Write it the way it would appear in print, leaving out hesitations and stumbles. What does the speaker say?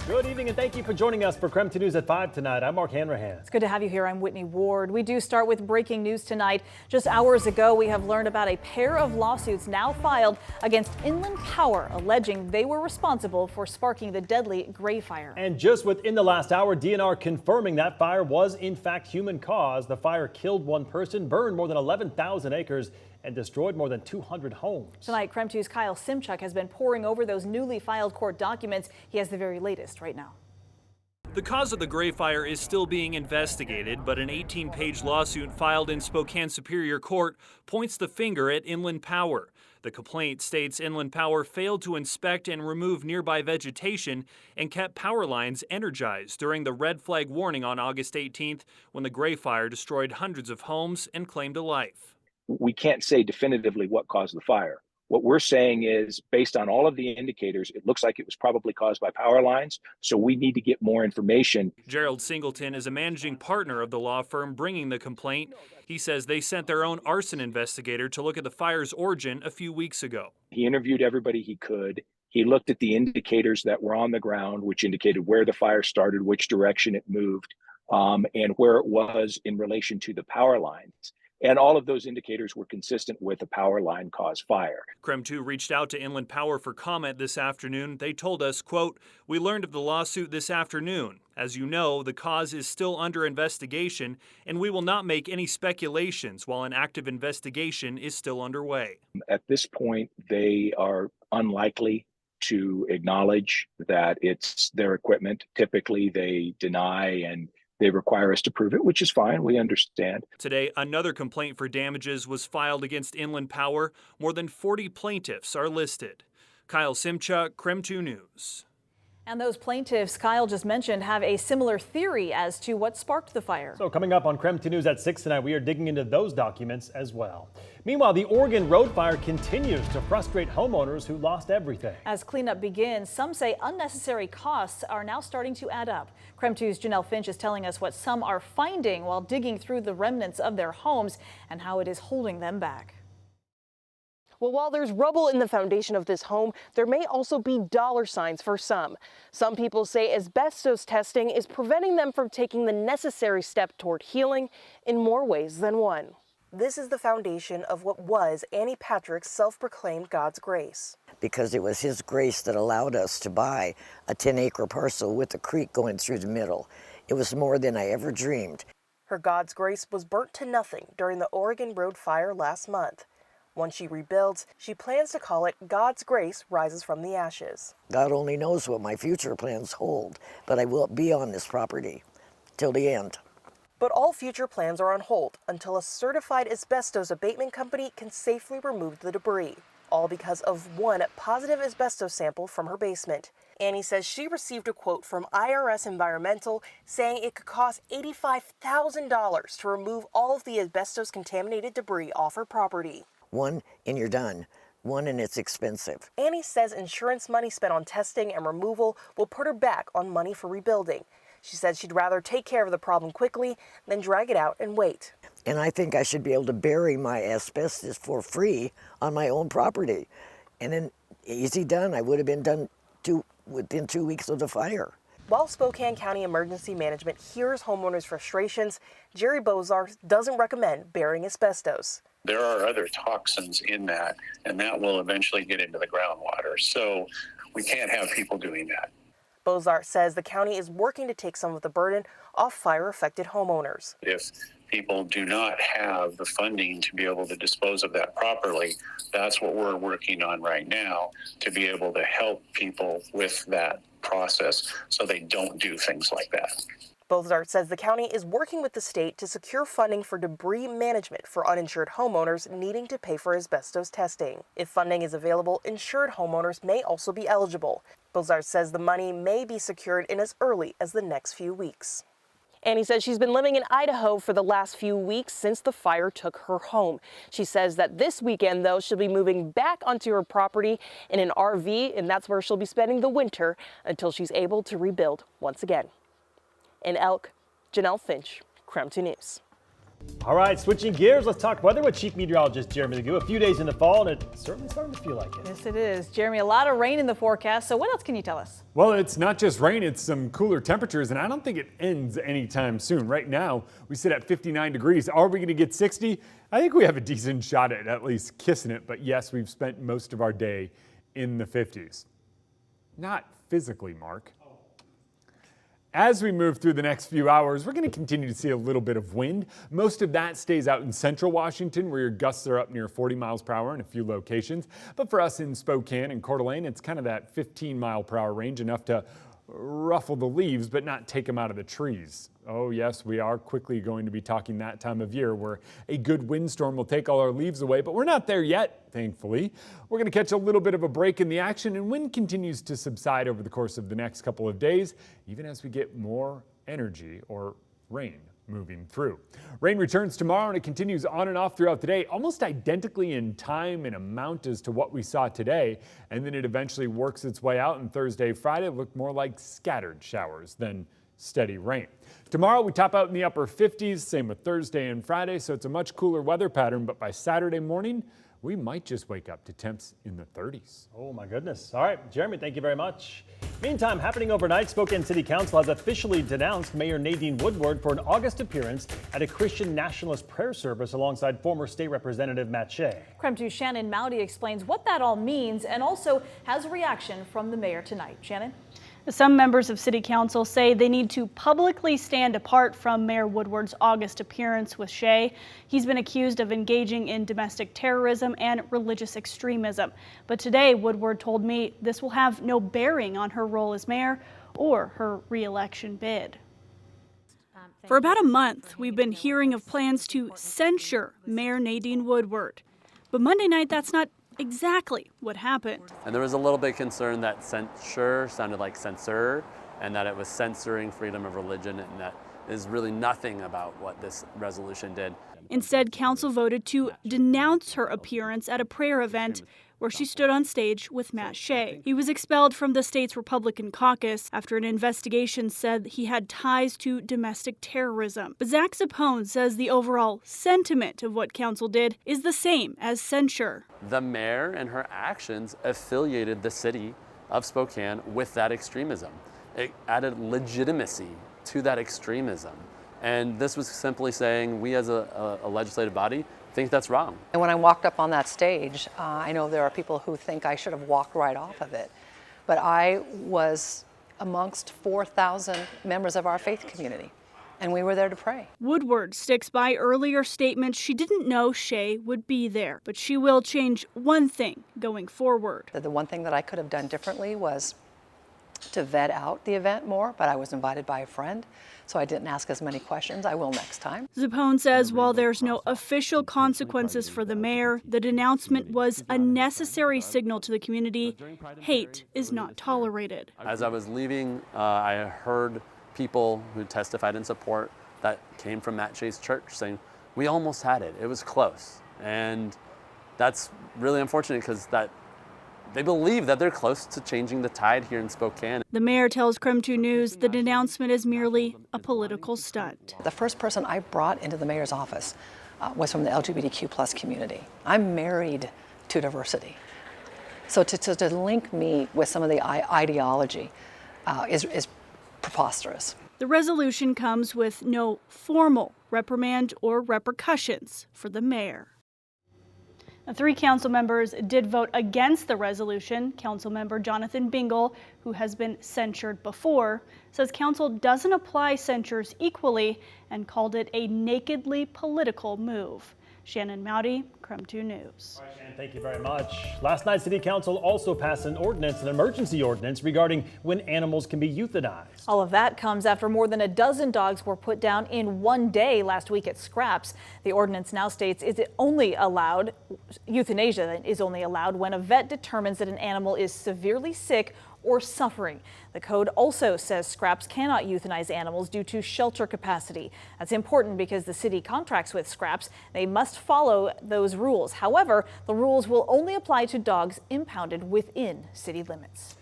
Good evening and thank you for joining us for KREM 2 News at 5 tonight. I'm Mark Hanrahan. It's good to have you here. I'm Whitney Ward. We do start with breaking news tonight. Just hours ago, we have learned about a pair of lawsuits now filed against Inland Power, alleging they were responsible for sparking the deadly Gray Fire. And just within the last hour, DNR confirming that fire was in fact human caused. The fire killed one person, burned more than 11,000 acres, and destroyed more than 200 homes. Tonight, KREM 2's Kyle Simchuk has been poring over those newly filed court documents. He has the very latest right now. The cause of the Gray Fire is still being investigated, but an 18-page lawsuit filed in Spokane Superior Court points the finger at Inland Power. The complaint states Inland Power failed to inspect and remove nearby vegetation and kept power lines energized during the red flag warning on August 18th when the Gray Fire destroyed hundreds of homes and claimed a life. We can't say definitively what caused the fire. What we're saying is, based on all of the indicators, it looks like it was probably caused by power lines, so we need to get more information. Gerald Singleton is a managing partner of the law firm bringing the complaint. He says they sent their own arson investigator to look at the fire's origin a few weeks ago. He interviewed everybody he could. He looked at the indicators that were on the ground, which indicated where the fire started, which direction it moved, and where it was in relation to the power lines. And all of those indicators were consistent with a power line caused fire. KREM 2 reached out to Inland Power for comment this afternoon. They told us, quote, "We learned of the lawsuit this afternoon. As you know, the cause is still under investigation, and we will not make any speculations while an active investigation is still underway." At this point, they are unlikely to acknowledge that it's their equipment. Typically, they deny and they require us to prove it, which is fine. We understand. Today, another complaint for damages was filed against Inland Power. More than 40 plaintiffs are listed. Kyle Simchuk, KREM 2 News. And those plaintiffs Kyle just mentioned have a similar theory as to what sparked the fire. So coming up on KREM 2 News at 6 tonight, we are digging into those documents as well. Meanwhile, the Oregon road fire continues to frustrate homeowners who lost everything. As cleanup begins, some say unnecessary costs are now starting to add up. KREM 2's Janelle Finch is telling us what some are finding while digging through the remnants of their homes and how it is holding them back. Well, while there's rubble in the foundation of this home, there may also be dollar signs for some. Some people say asbestos testing is preventing them from taking the necessary step toward healing in more ways than one. This is the foundation of what was Annie Patrick's self-proclaimed God's grace. Because it was His grace that allowed us to buy a 10-acre parcel with a creek going through the middle. It was more than I ever dreamed. Her God's grace was burnt to nothing during the Oregon road fire last month. Once she rebuilds, she plans to call it God's Grace Rises from the Ashes. God only knows what my future plans hold, but I will be on this property till the end. But all future plans are on hold until a certified asbestos abatement company can safely remove the debris, all because of one positive asbestos sample from her basement. Annie says she received a quote from IRS Environmental saying it could cost $85,000 to remove all of the asbestos contaminated debris off her property. One and you're done. One and it's expensive. Annie says insurance money spent on testing and removal will put her back on money for rebuilding. She said she'd rather take care of the problem quickly than drag it out and wait. And I think I should be able to bury my asbestos for free on my own property. And then easy done. I would have been done within 2 weeks of the fire. While Spokane County Emergency Management hears homeowners' frustrations, Jerry Bozar doesn't recommend burying asbestos. There are other toxins in that, and that will eventually get into the groundwater. So we can't have people doing that. Bozar says the county is working to take some of the burden off fire-affected homeowners. If people do not have the funding to be able to dispose of that properly, that's what we're working on right now, to be able to help people with that process so they don't do things like that. Bozar says the county is working with the state to secure funding for debris management for uninsured homeowners needing to pay for asbestos testing. If funding is available, insured homeowners may also be eligible. Bozar says the money may be secured in as early as the next few weeks. Annie says she's been living in Idaho for the last few weeks since the fire took her home. She says that this weekend, though, she'll be moving back onto her property in an RV, and that's where she'll be spending the winter until she's able to rebuild once again. In Elk, Janelle Finch, KREM 2 News. All right, switching gears, let's talk weather with Chief Meteorologist Jeremy Lagoo. A few days into fall, and it's certainly starting to feel like it. Yes, it is. Jeremy, a lot of rain in the forecast. So what else can you tell us? Well, it's not just rain, it's some cooler temperatures, and I don't think it ends anytime soon. Right now, we sit at 59 degrees. Are we going to get 60? I think we have a decent shot at least kissing it, but yes, we've spent most of our day in the 50s. Not physically, Mark. As we move through the next few hours, we're going to continue to see a little bit of wind. Most of that stays out in central Washington, where your gusts are up near 40 miles per hour in a few locations. But for us in Spokane and Coeur d'Alene, it's kind of that 15 mile per hour range, enough to ruffle the leaves but not take them out of the trees. Oh yes, we are quickly going to be talking that time of year where a good windstorm will take all our leaves away, but we're not there yet, thankfully. We're going to catch a little bit of a break in the action, and wind continues to subside over the course of the next couple of days, even as we get more energy or rain moving through. Rain returns tomorrow, and it continues on and off throughout the day, almost identically in time and amount as to what we saw today, and then it eventually works its way out, and Thursday, Friday look more like scattered showers than steady rain. Tomorrow we top out in the upper 50s, same with Thursday and Friday, so it's a much cooler weather pattern, but by Saturday morning, we might just wake up to temps in the 30s. Oh my goodness. All right, Jeremy, thank you very much. Meantime, happening overnight, Spokane City Council has officially denounced Mayor Nadine Woodward for an August appearance at a Christian nationalist prayer service alongside former state representative Matt Shea. KREM 2's Shannon Mowdy explains what that all means and also has a reaction from the mayor tonight. Shannon? Some members of City Council say they need to publicly stand apart from Mayor Woodward's August appearance with Shea. He's been accused of engaging in domestic terrorism and religious extremism. But today, Woodward told me this will have no bearing on her role as mayor or her re-election bid. For about a month, we've been hearing of plans to censure Mayor Nadine Woodward. But Monday night, that's not exactly what happened. And there was a little bit of concern that censure sounded like censor, and that it was censoring freedom of religion, and that is really nothing about what this resolution did. Instead, council voted to denounce her appearance at a prayer event where she stood on stage with Matt Shea. He was expelled from the state's Republican caucus after an investigation said he had ties to domestic terrorism. But Zach Zapone says the overall sentiment of what council did is the same as censure. The mayor and her actions affiliated the city of Spokane with that extremism. It added legitimacy to that extremism. And this was simply saying we as a legislative body think that's wrong. And when I walked up on that stage, I know there are people who think I should have walked right off of it, but I was amongst 4,000 members of our faith community, and we were there to pray. Woodward sticks by earlier statements she didn't know Shea would be there, but she will change one thing going forward. The one thing that I could have done differently was to vet out the event more, but I was invited by a friend, so I didn't ask as many questions. I will next time. Zapone says while there's no official consequences for the mayor, the denouncement was a necessary signal to the community. Hate is not tolerated. As I was leaving, I heard people who testified in support that came from Matt Shea's church saying, we almost had it. It was close. And that's really unfortunate because they believe that they're close to changing the tide here in Spokane. The mayor tells KREM 2 News the denouncement is merely a political stunt. The first person I brought into the mayor's office was from the LGBTQ+ community. I'm married to diversity. So to link me with some of the ideology is preposterous. The resolution comes with no formal reprimand or repercussions for the mayor. 3 council members did vote against the resolution. Councilmember Jonathan Bingle, who has been censured before, says council doesn't apply censures equally and called it a nakedly political move. Shannon Mowdy, KREM 2 News. All right, Shannon, thank you very much. Last night, City Council also passed an emergency ordinance regarding when animals can be euthanized. All of that comes after more than a dozen dogs were put down in one day last week at Scraps. The ordinance now states euthanasia is only allowed when a vet determines that an animal is severely sick or suffering. The code also says Scraps cannot euthanize animals due to shelter capacity. That's important because the city contracts with Scraps. They must follow those rules. However, the rules will only apply to dogs impounded within city limits.